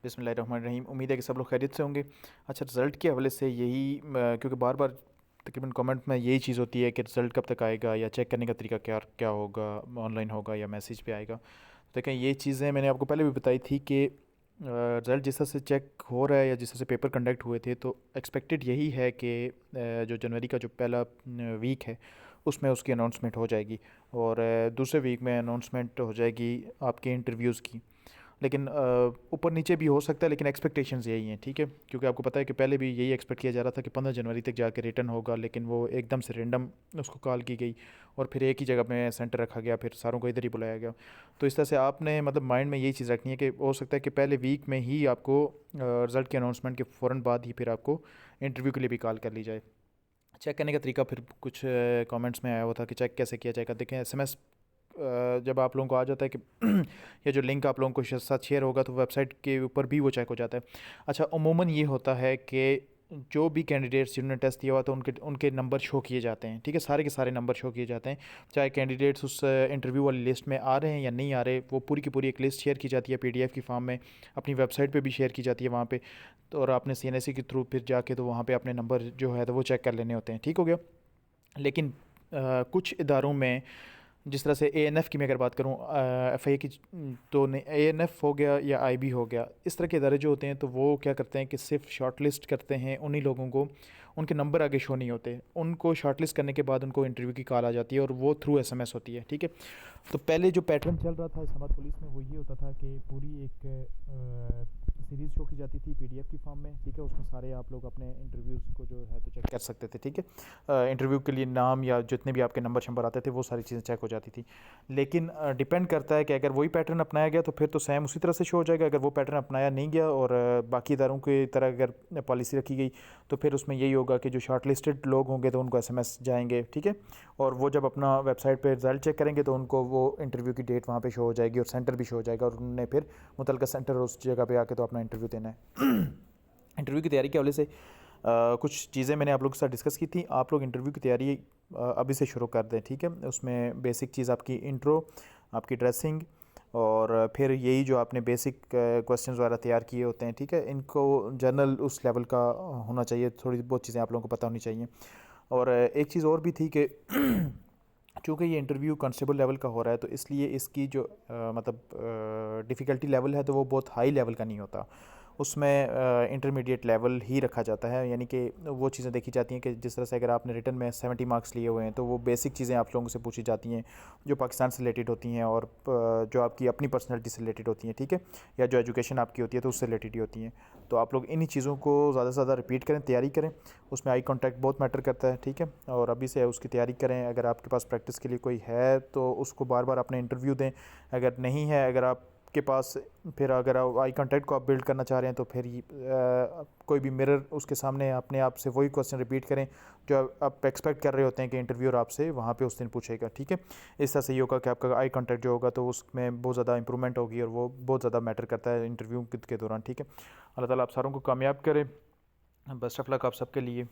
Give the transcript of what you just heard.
बिस्मिल्लाहिर्रहमानिर्रहीम। उम्मीद है कि सब लोग खैरियत से होंगे। अच्छा, रिज़ल्ट के हवाले से यही क्योंकि बार बार तकरीबन कमेंट में यही चीज़ होती है कि रिज़ल्ट कब तक आएगा या चेक करने का तरीका क्या क्या होगा, ऑनलाइन होगा या मैसेज पे आएगा। तो देखें, ये चीज़ें मैंने आपको पहले भी बताई थी कि रिज़ल्ट जिस तरह से चेक हो रहा है या जिस तरह से पेपर कंडक्ट हुए थे, तो एक्सपेक्टेड यही है कि जो जनवरी का जो पहला वीक है उसमें उसकी अनाउंसमेंट हो जाएगी और दूसरे वीक में अनाउंसमेंट हो जाएगी आपके इंटरव्यूज़ की। लेकिन ऊपर नीचे भी हो सकता है, लेकिन एक्सपेक्टेशंस यही हैं, ठीक है। क्योंकि आपको पता है कि पहले भी यही एक्सपेक्ट किया जा रहा था कि 15 जनवरी तक जाके रिटर्न होगा, लेकिन वो एकदम से रेंडम उसको कॉल की गई और फिर एक ही जगह में सेंटर रखा गया, फिर सारों को इधर ही बुलाया गया। तो इस तरह से आपने मतलब माइंड में यही चीज़ रखनी है कि हो सकता है कि पहले वीक में ही आपको रिज़ल्ट के अनाउंसमेंट के फ़ौरन बाद ही फिर आपको इंटरव्यू के लिए भी कॉल कर ली जाए। चेक करने का तरीका फिर कुछ कमेंट्स में आया हुआ था कि चेक कैसे किया जाएगा। देखें, एसएमएस जब आप लोगों को आ जाता है कि ये जो लिंक आप लोगों को साथ शेयर होगा तो वेबसाइट के ऊपर भी वो चेक हो जाता है। अच्छा, अमूमन ये होता है कि जो भी कैंडिडेट्स जिन्होंने टेस्ट दिया हुआ तो उनके उनके नंबर शो किए जाते हैं, ठीक है। सारे के सारे नंबर शो किए जाते हैं, चाहे कैंडिडेट्स उस इंटरव्यू वाली लिस्ट में आ रहे हैं या नहीं आ रहे। वो पूरी की पूरी एक लिस्ट शेयर की जाती है पीडीएफ की फॉर्म में, अपनी वेबसाइट पे भी शेयर की जाती है वहाँ पे। तो और आपने सीएनएससी के थ्रू फिर जाके तो वहाँ पे अपने नंबर जो है तो वो चेक कर लेने होते हैं, ठीक हो गया। लेकिन कुछ इदारों में, जिस तरह से एएनएफ की मैं अगर बात करूँ, एफआईए की, तो एएनएफ हो गया या आईबी हो गया, इस तरह के इदारे जो होते हैं तो वो क्या करते हैं कि सिर्फ शॉर्ट लिस्ट करते हैं उन्हीं लोगों को, उनके नंबर आगे शो नहीं होते। उनको शॉर्ट लिस्ट करने के बाद उनको इंटरव्यू की कॉल आ जाती है और वो थ्रू एसएमएस होती है, ठीक है। तो पहले जो पैटर्न चल रहा था इस्लामाबाद पुलिस में वो ये होता था कि पूरी एक सीरीज़ शो की जाती थी पीडीएफ की फॉर्म में, ठीक है। उसमें सारे आप लोग अपने इंटरव्यूज़ को जो है तो चेक कर सकते थे, ठीक है। इंटरव्यू के लिए नाम या जितने भी आपके नंबर शंबर आते थे वो सारी चीज़ें चेक हो जाती थी। लेकिन डिपेंड करता है कि अगर वही पैटर्न अपनाया गया तो फिर तो सेम उसी तरह से शो हो जाएगा। अगर वो पैटर्न अपनाया नहीं गया और बाकी इदारों की तरह अगर पॉलिसी रखी गई तो फिर उसमें यही होगा कि जो शॉर्ट लिस्टेड लोग होंगे तो उनको एसएमएस जाएंगे, ठीक है। और वो जब अपना वेबसाइट पे रिजल्ट चेक करेंगे तो उनको वो इंटरव्यू की डेट वहाँ पे शो हो जाएगी और सेंटर भी शो हो जाएगा और उन्होंने फिर मुतलका सेंटर उस जगह पे आके तो अपना इंटरव्यू देना है। इंटरव्यू की तैयारी के हवाले से कुछ चीज़ें मैंने आप लोगों के साथ डिस्कस की थी। आप लोग इंटरव्यू की तैयारी अभी से शुरू कर दें, ठीक है। उसमें बेसिक चीज़ आपकी इंट्रो, आपकी ड्रेसिंग और फिर यही जो आपने बेसिक क्वेश्चंस वगैरह तैयार किए होते हैं, ठीक है, इनको जर्नल उस लेवल का होना चाहिए। थोड़ी बहुत चीज़ें आप लोगों को पता होनी चाहिए। और एक चीज़ और भी थी कि चूँकि ये इंटरव्यू कांस्टेबल लेवल का हो रहा है तो इसलिए इसकी जो मतलब डिफ़िकल्टी लेवल है तो वो बहुत हाई लेवल का नहीं होता। उसमें इंटरमीडिएट लेवल ही रखा जाता है, यानी कि वो चीज़ें देखी जाती हैं कि जिस तरह से अगर आपने रिटन में 70 मार्क्स लिए हुए हैं तो वो बेसिक चीज़ें आप लोगों से पूछी जाती हैं जो पाकिस्तान से रिलेटेड होती हैं और जो आपकी अपनी पर्सनैलिटी से रिलेटेड होती हैं, ठीक है, या जो एजुकेशन आपकी होती है तो उससे रिलेटेड ही होती हैं। तो आप लोग इन्हीं चीज़ों को ज़्यादा से ज़्यादा रिपीट करें, तैयारी करें। उसमें आई कॉन्टैक्ट बहुत मैटर करता है, ठीक है। और अभी से उसकी तैयारी करें। अगर आपके पास प्रैक्टिस के लिए कोई है तो उसको बार बार अपने इंटरव्यू दें। अगर नहीं है, अगर आपके पास, फिर अगर आप आई कॉन्टैक्ट को आप बिल्ड करना चाह रहे हैं तो फिर कोई भी मिरर उसके सामने अपने आप से वही क्वेश्चन रिपीट करें जो आप एक्सपेक्ट कर रहे होते हैं कि इंटरव्यूअर आपसे वहाँ पे उस दिन पूछेगा, ठीक है। इस तरह से ये होगा कि आपका आई कॉन्टैक्ट जो होगा तो उसमें बहुत ज़्यादा इंप्रूवमेंट होगी और वो बहुत ज़्यादा मैटर करता है इंटरव्यू के दौरान, ठीक है। अल्लाह ताला आप सारों को कामयाब करे। बेस्ट ऑफ लक आप सबके लिए।